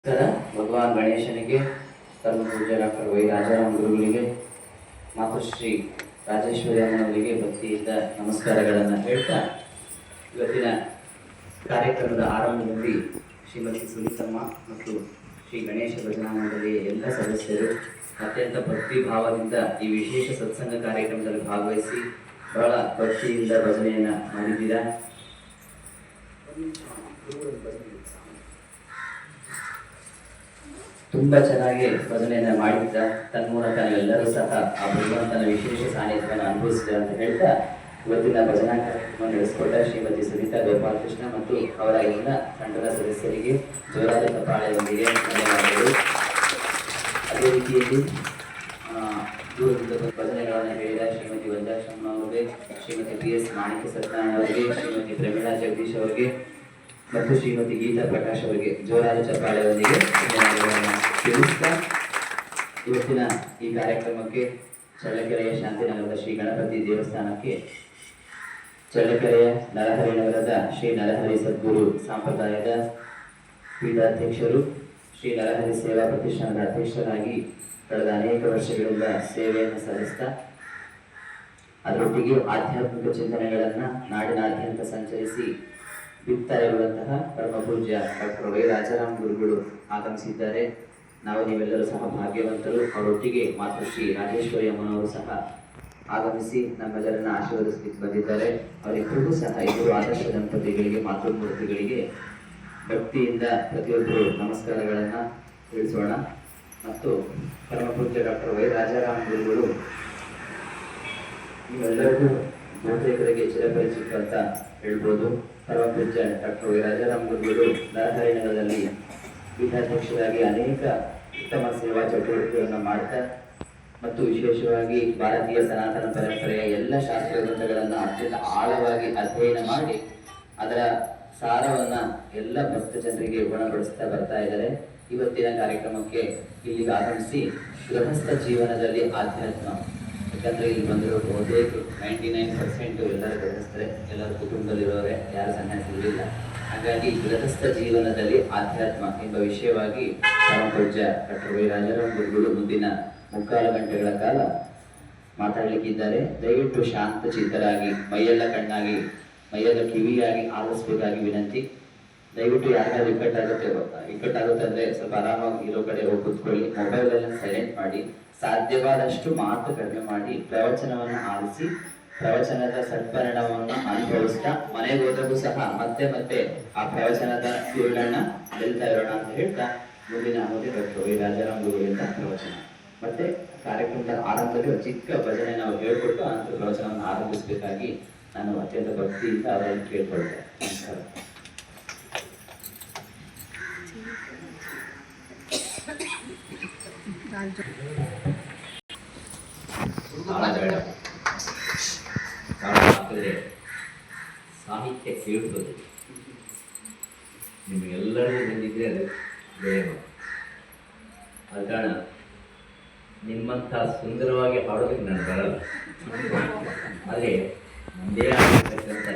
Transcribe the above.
ಭಗವಾನ್ ಗಣೇಶನಿಗೆ, ಪರಮ ಪೂಜ್ಯ ಡಾಕ್ಟರ್ ವೈ ರಾಜಾರಾಮ್ ಗುರುಗಳಿಗೆ, ಮಾತುಶ್ರೀ ರಾಜೇಶ್ವರಿ ಅಮ್ಮನವರಿಗೆ ಭಕ್ತಿಯಿಂದ ನಮಸ್ಕಾರಗಳನ್ನು ಹೇಳ್ತಾ, ಇವತ್ತಿನ ಕಾರ್ಯಕ್ರಮದ ಆರಂಭದಲ್ಲಿ ಶ್ರೀಮತಿ ಸುನೀತಮ್ಮ ಮತ್ತು ಶ್ರೀ ಗಣೇಶ ಭಜನಾ ಮಂಡಳಿಯ ಎಲ್ಲ ಸದಸ್ಯರು ಅತ್ಯಂತ ಭಕ್ತಿ ಭಾವದಿಂದ ಈ ವಿಶೇಷ ಸತ್ಸಂಗ ಕಾರ್ಯಕ್ರಮದಲ್ಲಿ ಭಾಗವಹಿಸಿ ಬಹಳ ಭಕ್ತಿಯಿಂದ ಭಜನೆಯನ್ನು ಮಾಡಿದ್ದೀರಾ. ತುಂಬಾ ಚೆನ್ನಾಗಿ ಭಜನೆಯನ್ನ ಮಾಡಿದ್ದ, ತನ್ಮೂಲಕ ನಾವೆಲ್ಲರೂ ಸಹ ಆ ಭಗವಂತನ ವಿಶೇಷ ಸಾನ್ನಿಧ್ಯವನ್ನು ಅನುಭವಿಸಿದ ಅಂತ ಹೇಳ್ತಾ, ಇವತ್ತಿನ ಭಜನಾ ಕಾರ್ಯಕ್ರಮ ನಡೆಸಿಕೊಟ್ಟ ಶ್ರೀಮತಿ ಸುನೀತಾ ಗೋಪಾಲಕೃಷ್ಣ ಮತ್ತು ಅವರ ಎಲ್ಲ ತಂಡದ ಸದಸ್ಯರಿಗೆ ಜೋರಾದ ಚಪ್ಪಾಳೆಯೊಂದಿಗೆ ಧನ್ಯವಾದಗಳು. ಅದೇ ರೀತಿಯಲ್ಲಿ ದೂರದಿಂದ ಭಜನೆಗಳನ್ನು ಹೇಳಿದ ಶ್ರೀಮತಿ ವಂಜಾಕ್ಷಮ್ಮ ಅವರಿಗೆ, ಶ್ರೀಮತಿ PS ಮಾಣಿಕ್ಯ ಸತ್ಯನಾರಾಯಣ ಅವರಿಗೆ, ಶ್ರೀಮತಿ ಪ್ರಮೀಳಾ ಜಗದೀಶ್ ಅವರಿಗೆ ಮತ್ತು ಶ್ರೀಮತಿ ಗೀತಾ ಪ್ರಕಾಶ್ ಅವರಿಗೆ ಜೋರಾದ ಚಪ್ಪಾಳೆಯೊಂದಿಗೆ ತಿಳಿಸ್ತಾ, ಇವತ್ತಿನ ಈ ಕಾರ್ಯಕ್ರಮಕ್ಕೆ ಚಳ್ಳಕೆರೆಯ ಶಾಂತಿನಗರದ ಶ್ರೀ ಗಣಪತಿ ದೇವಸ್ಥಾನಕ್ಕೆ, ಚಳ್ಳಕೆರೆಯ ನರಹರಿ ನಗರದ ಶ್ರೀ ನರಹರಿ ಸದ್ಗುರು ಸಂಪ್ರದಾಯದ ಪೀಠಾಧ್ಯಕ್ಷರು, ಶ್ರೀ ನರಹರಿ ಸೇವಾ ಪ್ರತಿಷ್ಠಾನದ ಅಧ್ಯಕ್ಷರಾಗಿ ಕಳೆದ ಅನೇಕ ವರ್ಷಗಳಿಂದ ಸೇವೆಯನ್ನು ಸಲ್ಲಿಸ್ತಾ, ಅದರೊಟ್ಟಿಗೆ ಆಧ್ಯಾತ್ಮಿಕ ಚಿಂತನೆಗಳನ್ನು ನಾಡಿನಾದ್ಯಂತ ಸಂಚರಿಸಿ ಬಿತ್ತಾ ಇರುವಂತಹ ಪರಮ ಪೂಜ್ಯ ಡಾಕ್ಟರ್ ವೈ ರಾಜಾರಾಮ್ ಗುರುಗಳು ಆಗಮಿಸಿದ್ದಾರೆ. ನಾವು ನೀವೆಲ್ಲರೂ ಸಹ ಭಾಗ್ಯವಂತರು. ಅವರೊಟ್ಟಿಗೆ ಮಾತೃಶ್ರೀ ರಾಜೇಶ್ವರಿ ಅಮ್ಮನವರು ಸಹ ಆಗಮಿಸಿ ನಮ್ಮೆಲ್ಲರನ್ನ ಆಶೀರ್ವದಿಸಲಿಕ್ಕೆ ಬಂದಿದ್ದಾರೆ. ಅವರಿಬ್ಬರಿಗೂ ಸಹ ಇಬ್ಬರು ಆದರ್ಶ ದಂಪತಿಗಳಿಗೆ, ಮಾತೃಮೂರ್ತಿಗಳಿಗೆ ಭಕ್ತಿಯಿಂದ ಪ್ರತಿಯೊಬ್ಬರು ನಮಸ್ಕಾರಗಳನ್ನು ತಿಳಿಸೋಣ. ಮತ್ತು ಪರಮ ಪೂಜ್ಯ ಡಾಕ್ಟರ್ ವೈ ರಾಜಾರಾಮ್ ಗುರುಗಳು ನೀವೆಲ್ಲರಿಗೂ ಬಹುತೇಕರಿಗೆ ಚಿರಪರಿಚಿತ ಅಂತ ಹೇಳ್ಬೋದು. ಪರಮ ಪೂಜ್ಯ ಡಾಕ್ಟರ್ ವೈ ರಾಜಾರಾಮ್ ಗುರುಗಳು ನರಹರಿ ನಗರದಲ್ಲಿ ಪೀಠಾಧ್ಯಕ್ಷರಾಗಿ ಅನೇಕ ಉತ್ತಮ ಸೇವಾ ಚಟುವಟಿಕೆಗಳನ್ನು ಮಾಡ್ತಾ ಮತ್ತು ವಿಶೇಷವಾಗಿ ಭಾರತೀಯ ಸನಾತನ ಪರಂಪರೆಯ ಎಲ್ಲ ಶಾಸ್ತ್ರ ಗ್ರಂಥಗಳನ್ನು ಅತ್ಯಂತ ಆಳವಾಗಿ ಅಧ್ಯಯನ ಮಾಡಿ ಅದರ ಸಾರವನ್ನು ಎಲ್ಲ ಭಕ್ತ ಜನರಿಗೆ ಗುಣಪಡಿಸ್ತಾ ಬರ್ತಾ ಇದ್ದಾರೆ. ಇವತ್ತಿನ ಕಾರ್ಯಕ್ರಮಕ್ಕೆ ಇಲ್ಲಿಗೆ ಆಗಮಿಸಿ ಗೃಹಸ್ಥ ಜೀವನದಲ್ಲಿ ಆಧ್ಯಾತ್ಮ, ಯಾಕಂದರೆ ಇಲ್ಲಿ ಬಂದಿರೋ ಬಹುತೇಕ 99% ಎಲ್ಲರೂ ಗೃಹಸ್ಥರೇ, ಎಲ್ಲರ ಕುಟುಂಬದಲ್ಲಿರೋರೆ, ಯಾರು ಸನ್ಯಾಸಿಗಳಿಲ್ಲ. ಹಾಗಾಗಿ ಗೃಹಸ್ಥ ಜೀವನದಲ್ಲಿ ಆಧ್ಯಾತ್ಮ ಎಂಬ ವಿಷಯವಾಗಿ ಪರಮ ಪೂಜ್ಯ ಡಾಕ್ಟರ್ ವೈ ರಾಜಾರಾಮ್ ಗುರುಗಳು ಮುಂದಿನ 3 ಗಂಟೆಗಳ ಕಾಲ ಮಾತಾಡಲಿಕ್ಕಿದ್ದಾರೆ. ದಯವಿಟ್ಟು ಶಾಂತ ಚಿತ್ತರಾಗಿ, ಮೈಯೆಲ್ಲ ಕಣ್ಣಾಗಿ, ಮೈಯೆಲ್ಲ ಕಿವಿಯಾಗಿ ಆಲಿಸ್ಬೇಕಾಗಿ ವಿನಂತಿ. ದಯವಿಟ್ಟು ಯಾರಿಗಾದ್ರೂ ಇಕ್ಕಟ್ಟಾಗುತ್ತೆ ಅಂದರೆ ಸ್ವಲ್ಪ ಆರಾಮಾಗಿ ಇರೋ ಕಡೆ ಹೋಗಿ ಕೂತ್ಕೊಳ್ಳಿ. ಮೊಬೈಲ್ ಎಲ್ಲ ಸೈಲೆಂಟ್ ಮಾಡಿ, ಸಾಧ್ಯವಾದಷ್ಟು ಮಾತು ಕಡಿಮೆ ಮಾಡಿ ಪ್ರವಚನವನ್ನು ಆಲಿಸಿ ಪ್ರವಚನದ ಸತ್ಪರಿಣಾಮವನ್ನು ಅನುಭವಿಸ್ತಾ ಮನೆಗೆ ಹೋದಾಗೂ ಸಹ ಮತ್ತೆ ಮತ್ತೆ ಆ ಪ್ರವಚನದ ಸುರುಳನ್ನ ಗೆಲ್ತಾ ಇರೋಣ ಅಂತ ಹೇಳ್ತಾ, ಮುಂದಿನ ಡಾಕ್ಟರ್ ವೈ ರಾಜಾರಾಮ್ ಗುರುಗಳಿಂದ ಪ್ರವಚನ, ಮತ್ತೆ ಕಾರ್ಯಕ್ರಮದ ಆರಂಭದಲ್ಲಿ ಒಂದು ಚಿಕ್ಕ ಭಜನೆ ನಾವು ಹೇಳ್ಕೊಟ್ಟು ಅನಂತರ ಪ್ರವಚನವನ್ನು ಆರಂಭಿಸಬೇಕಾಗಿ ನಾನು ಅತ್ಯಂತ ಭಕ್ತಿಯಿಂದ ಅವರನ್ನು ಕೇಳ್ಕೊಳ್ತೇನೆ. ನಮಸ್ಕಾರ. ಸಾಹಿತ್ಯ ಕೇಳ್ಬೋದು, ನಿಮಗೆಲ್ಲರಿಗೂ ಬಂದಿದ್ರೆ ಅದು ದೇವ. ಅದ ಕಾರಣ ನಿಮ್ಮಂಥ ಸುಂದರವಾಗಿ ಹಾಡೋದಕ್ಕೆ ನಾನು ಬರಲ್ಲ. ಆದರೆ ನಮ್ಮದೇ ಆಗಿರ್ತಕ್ಕಂಥ